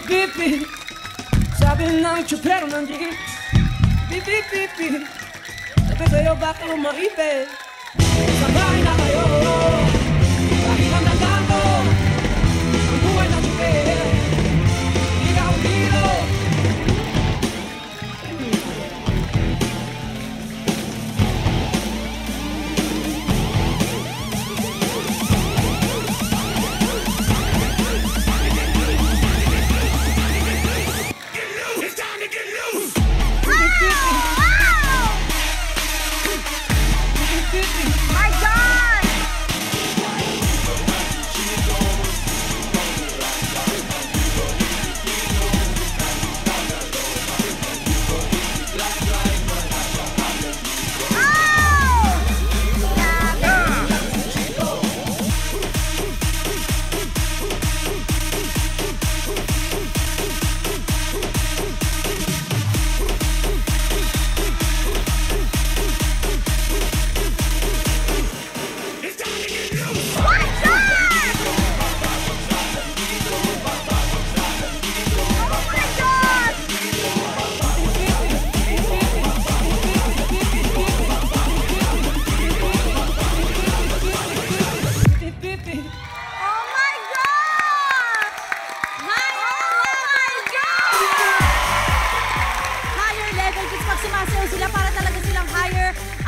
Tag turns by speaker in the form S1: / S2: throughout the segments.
S1: Pipi, sabi ng tsupero ng jeep. Pipi, sabi sa'yo baka lumaipit. Sabay na kayo, kahit ang nagano, ang buhay ng tsupero. Ikaw dito.
S2: My God!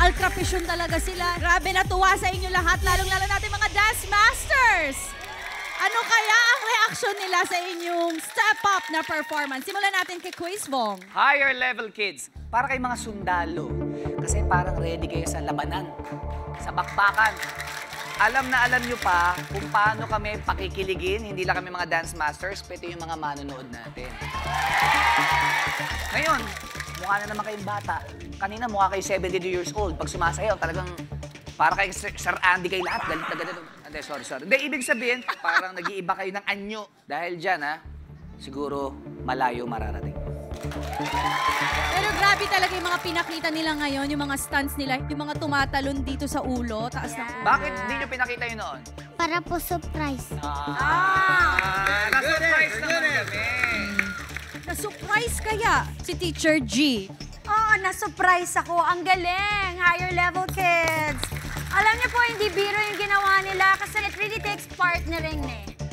S2: Ultra-passion talaga sila. Grabe, natuwa sa inyo lahat, lalong-lalo natin mga Dance Masters. Ano kaya ang reaksyon nila sa inyong step-up na performance? Simulan natin kay Quiz Bong.
S3: Higher level kids, para kay mga sundalo. Kasi parang ready kayo sa labanan, sa bakbakan. Alam na alam nyo pa kung paano kami pakikiligin. Hindi lang kami mga Dance Masters, pwede yung mga manonood natin. Ngayon, mukha na naman kayong bata. Kanina mukha kayo 72 years old. Pag sumasayaw, talagang para kay Sir Andy kayo lahat. Galit na galit. Hindi, sorry. Hindi, ibig sabihin, parang nag-iiba kayo ng anyo. Dahil dyan, siguro malayo mararating.
S2: Pero grabe talaga yung mga pinakita nila ngayon, yung mga stunts nila, yung mga tumatalon dito sa ulo, taas ng ulo.
S3: Bakit hindi nyo pinakita yun noon?
S4: Para po surprise.
S3: Na-surprise naman kami.
S2: Na-surprise kaya si Teacher G.
S5: Oo, na-surprise ako. Ang galing! Higher level kids! Alam niyo po, hindi biro yung ginawa nila kasi it really takes partnering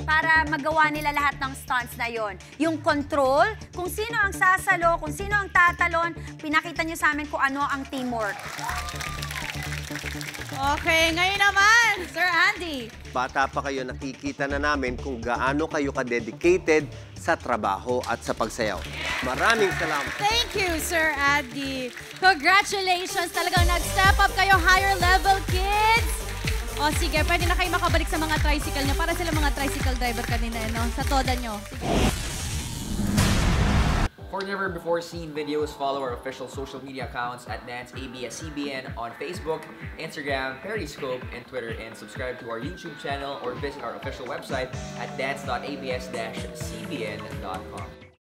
S5: para magawa nila lahat ng stunts na yon. Yung control, kung sino ang sasalo, kung sino ang tatalon, pinakita niyo sa amin kung ano ang teamwork.
S2: Okay, ngayon naman, Sir Andy.
S6: Bata pa kayo, nakikita na namin kung gaano kayo ka-dedicated sa trabaho at sa pagsayaw. Maraming salamat.
S2: Thank you, Sir Andy. Congratulations. Talagang nag-step up kayo, higher level kids. O sige, pwede na kayo makabalik sa mga tricycle nyo para sila mga tricycle driver kanina, no? Sa toda nyo. Sige.
S7: For never before seen videos, follow our official social media accounts at Dance ABS-CBN on Facebook, Instagram, Periscope, and Twitter, and subscribe to our YouTube channel or visit our official website at dance.abs-cbn.com.